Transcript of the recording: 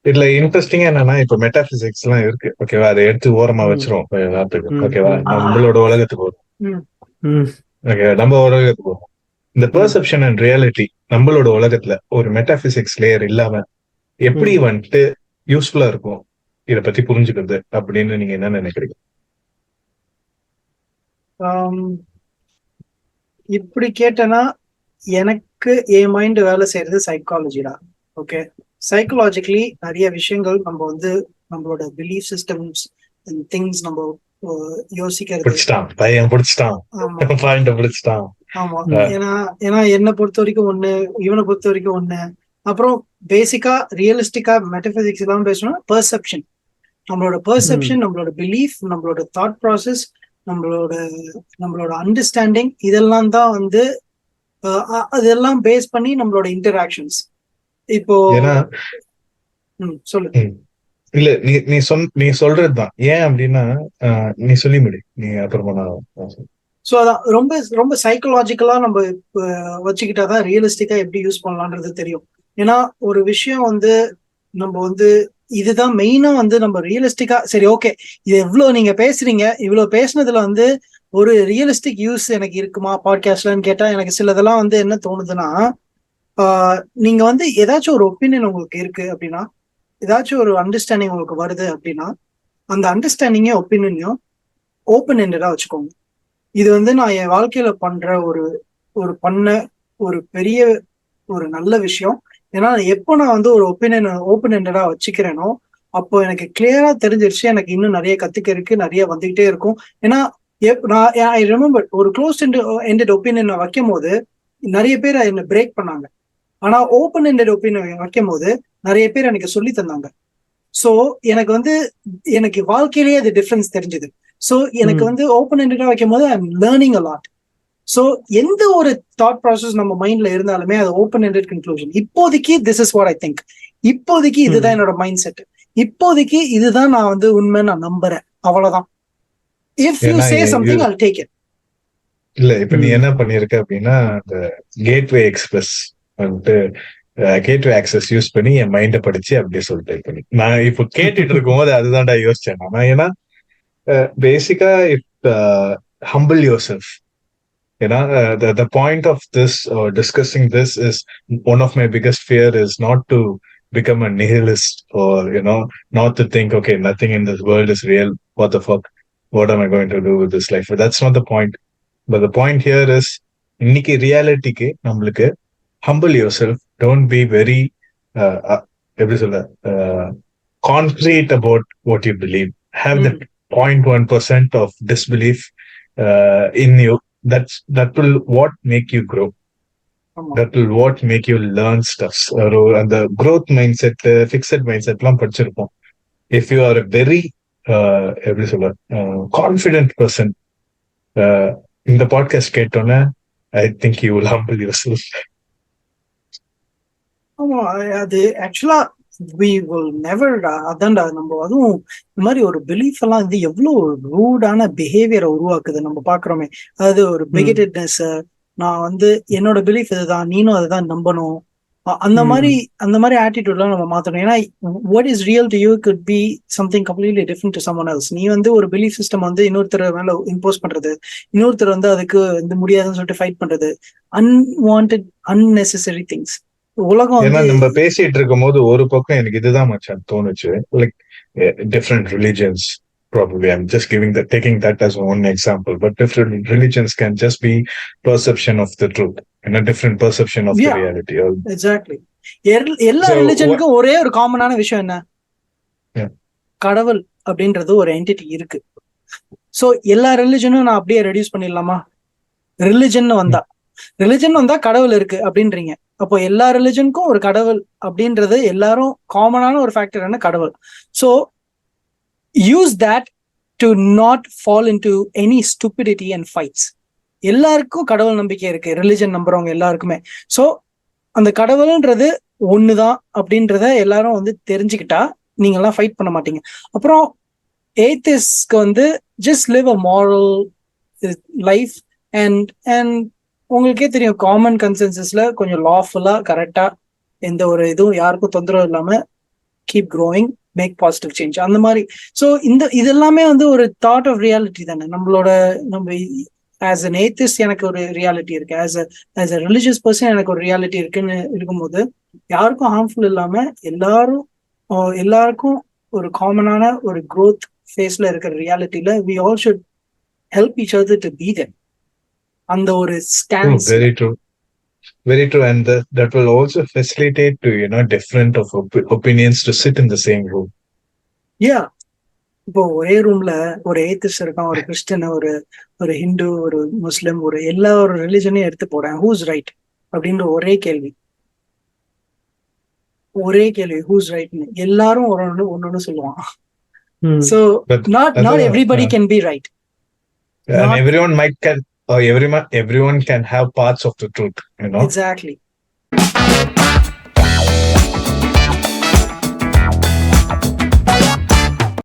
இதுல இன்ட்ரெஸ்டிங்கா என்னன்னா, இப்ப மெட்டாபிசிக்ஸ் எல்லாம் இருக்கு, ஓகேவா? அதை எடுத்து ஓரமா வச்சிரும் எல்லாத்துக்கும், ஓகேவா? நம்மளோட உலகத்துக்கு வரும், ஓகே, நம்ம உலகத்துக்கு வரும். இந்த பெர்செப்ஷன் அண்ட் ரியாலிட்டி நம்மளோட உலகத்துல ஒரு மெட்டாபிசிக்ஸ் லேயர் இல்லாம எப்படி வந்துட்டு யூஸ்ஃபுல்லா இருக்கும் இத பத்தி புரிஞ்சுக்கிறது அப்படின்னு நீங்க என்ன நினைக்கிறீங்க? இப்படி கேட்டனா, எனக்கு என் மைண்ட் வேலை செய்யறது சைக்காலஜி தான். ஓகே, சைக்காலஜிக்கலி நிறைய விஷயங்கள் நம்ம வந்து நம்மளோட பிலீஃப் சிஸ்டம்ஸ் அண்ட் திங்ஸ் நம்ம யோசிக்கிறது. ஆமா, ஏன்னா என்னை பொறுத்த வரைக்கும் ஒண்ணு, இவனை பொறுத்த வரைக்கும் ஒண்ணு. அப்புறம் பேசிக்கா ரியலிஸ்டிக்கா மெட்டபிசிக்ஸ் எல்லாம் பேசணும்னா பெர்செப்ஷன், நம்மளோட பெர்செப்ஷன், நம்மளோட பிலீஃப், நம்மளோட தாட் ப்ராசஸ், நம்மளோட அண்டர்ஸ்டாண்டிங், இதெல்லாம் தான் வந்து அதெல்லாம் பேஸ் பண்ணி நம்மளோட இன்டராக்ஷன்ஸ். இப்போ சொல்லு. இல்ல, நீ சொல்றதுதான் ஏன் அப்படின்னா, நீ சொல்லி முடி, நீ அப்புறமா. ஸோ அதான் ரொம்ப ரொம்ப சைக்கலாஜிக்கலா நம்ம வச்சுக்கிட்டாதான் ரியலிஸ்டிக்கா எப்படி யூஸ் பண்ணலான்றது தெரியும். ஏன்னா ஒரு விஷயம் வந்து நம்ம வந்து இதுதான் மெயினா வந்து நம்ம ரியலிஸ்டிக்கா, சரி ஓகே இது எவ்வளவு நீங்க பேசுறீங்க, இவ்வளவு பேசுனதுல வந்து ஒரு ரியலிஸ்டிக் யூஸ் எனக்கு இருக்குமா பாட்காஸ்ட்லன்னு கேட்டா, எனக்கு சிலதெல்லாம் வந்து என்ன தோணுதுன்னா, நீங்க வந்து ஏதாச்சும் ஒரு ஒப்பீனியன் உங்களுக்கு இருக்கு அப்படின்னா, ஏதாச்சும் ஒரு அண்டர்ஸ்டாண்டிங் உங்களுக்கு வருது அப்படின்னா, அந்த அண்டர்ஸ்டாண்டிங்கே ஒப்பீனியனையும் ஓப்பன் எண்டடா வச்சுக்கோங்க. இது வந்து நான் என் வாழ்க்கையில பண்ற ஒரு பெரிய ஒரு நல்ல விஷயம். ஏன்னா எப்போ நான் வந்து ஒரு ஒப்பீனியன் ஓப்பன் எண்டடா வச்சுக்கிறேனோ, அப்போ எனக்கு கிளியரா தெரிஞ்சிருச்சு, எனக்கு இன்னும் நிறைய கத்துக்க இருக்கு, நிறைய வந்துகிட்டே இருக்கும். ஏன்னா ஐ ரிமெம்பர் ஒரு க்ளோஸ் எண்டட் ஒப்பீனியன் வைக்கும் போது நிறைய பேர் என்ன பிரேக் பண்ணாங்க. ஆனா ஓப்பன் எண்டட் ஒப்பீனியன் வைக்கும் போது நிறைய பேர் எனக்கு சொல்லி தந்தாங்க. சோ எனக்கு வந்து எனக்கு வாழ்க்கையிலேயே அது டிஃபரன்ஸ் தெரிஞ்சது. சோ எனக்கு வந்து ஓப்பன் எண்டடா வைக்கும் போது I am learning a lot. So எந்த ஒரு தாட் ப்ராசஸ் நம்ம மைண்ட்ல இருந்தாலுமே அது ஓப்பன் எண்டட் கன்க்ளூஷன். இப்போதைக்கு this is what I think, இப்போதைக்கு இதுதான் என்னோட மைண்ட் செட், இப்போதைக்கு இதுதான் நான் வந்து உண்மை நான் நம்புறேன், அவ்வளவுதான். If you say something I will take it. இல்ல, இப்ப நீ என்ன பண்ணிருக்க அப்படின்னா, அந்த கேட்வே எக்ஸ்பிரஸ் வந்துட்டு கேட்வே ஆக்சஸ் யூஸ் பண்ணி என் மைண்ட படிச்சு அப்படியே சொல்லிட்டு பண்ணி நான் இப்போ கேட்டுட்டு இருக்கும் போது அதுதான்டா யோசிச்சேன் நான். ஏன்னா பேசிக்கா இட் ஹம்பிள் யுவர் செல்ஃப். ஏன்னா the point of this discussing this is one of my biggest fear is not to become a nihilist, or not to think, okay, nothing in this world is real, what the fuck, what am I going to do with this life? But that's not the point. But the point here is, இன்னைக்கு ரியாலிட்டிக்கு நம்மளுக்கு humble yourself, don't be very எப்படி சொல்ல, concrete about what you believe. Have that 0.1% of disbelief in you. That will what make you grow. That will what make you learn stuff. And the growth mindset, fixed mindset எல்லாம் படிச்சிருப்போம். If you are a very எப்படி சொல்ல, confident person, இந்த podcast கேட்டோன்னே I think you will humble yourself. ஆமா, அது ஆக்சுவலா we will never, அதான்டா நம்ம அதுவும் இந்த மாதிரி ஒரு பிலீஃப் எல்லாம் வந்து எவ்வளவு ரூடான பிஹேவியரை உருவாக்குது நம்ம பாக்குறோமே. அதாவது ஒரு பிகெட்டட்னஸ், நான் வந்து என்னோட பிலீஃப் இதுதான், நீனும் அதுதான் நம்பணும், அந்த மாதிரி ஆட்டிடியூட்லாம் நம்ம மாத்தணும். ஏன்னா what is real to you could be something completely different to someone else. நீ வந்து ஒரு பிலீஃப் சிஸ்டம் வந்து இன்னொருத்தர் மேல இம்போஸ் பண்றது, இன்னொருத்தர் வந்து அதுக்கு வந்து முடியாதுன்னு சொல்லிட்டு ஃபைட் பண்றது, அன்வான்டட் unnecessary things. உலகம் ஏன்னா நம்ம பேசிட்டு இருக்கும் போது ஒரு பக்கம் எனக்கு இதுதான் மச்சான் தோணுச்சு, like different religions, probably I'm just taking that as one example, but different religions can just be perception of the truth and a different perception of the reality. Exactly. எல்லா ரிலிஜனுக்கும் ஒரே ஒரு காமனான விஷயம் என்ன, கடவுள் அப்படின்றது ஒரு என்டிட்டி இருக்கு. சோ எல்லா ரிலிஜனும் நான் அப்படியே ரெடியூஸ் பண்ணிடலாமா? ரிலிஜன் வந்தா கடவுள் இருக்கு அப்படின்றீங்க. அப்போ எல்லா ரிலிஜனுக்கும் ஒரு கடவுள் அப்படின்றது எல்லாரும் காமனான ஒரு ஃபேக்டர் என்ன, கடவுள். So use that to not fall into any stupidity and fights. எல்லாருக்கும் கடவுள் நம்பிக்கை இருக்கு, ரிலிஜன் நம்புறவங்க எல்லாருக்குமே. ஸோ அந்த கடவுள்ன்றது ஒண்ணுதான் அப்படின்றத எல்லாரும் வந்து தெரிஞ்சுக்கிட்டா நீங்க எல்லாம் ஃபைட் பண்ண மாட்டீங்க. அப்புறம் ஏத்திஸ்ட்க்கு வந்து just live a moral life and உங்களுக்கே தெரியும், காமன் கன்சென்சஸ்ல கொஞ்சம் லாஃபுல்லா கரெக்டா எந்த ஒரு இதுவும் யாருக்கும் தொந்தரவு இல்லாம keep growing, make positive change, அந்த மாதிரி. ஸோ இது எல்லாமே வந்து ஒரு தாட் ஆஃப் ரியாலிட்டி தானே. நம்ம ஆஸ் அன் ஏத்திஸ்ட் எனக்கு ஒரு ரியாலிட்டி இருக்கு, ஆஸ் அ ரிலிஜியஸ் பர்சன் எனக்கு ஒரு ரியாலிட்டி இருக்குன்னு இருக்கும்போது, யாருக்கும் ஹார்ம்ஃபுல் இல்லாம எல்லாருக்கும் ஒரு காமனான ஒரு க்ரோத் ஃபேஸ்ல இருக்கிற ரியாலிட்டியில we all should help each other to be them. அந்த ஒரு stance. Very true. Very true. And that will also facilitate to, different of opinions to sit in the same room. Yeah. இப்போ ஒரே ரூம்ல ஒரு atheist இருக்கான், ஒரு Christian, ஒரு ஹிந்து, ஒரு முஸ்லிம், எல்லா ஒரு ரிலிஜனையும் எடுத்து போறேன், ஹூஸ் ரைட் அப்படின்ற ஒரே கேள்வி ஹூஸ் ரைட்னு எல்லாரும் ஒன்னொன்னு சொல்லுவான். So not everybody can be right. And everyone can have parts of the truth, Exactly.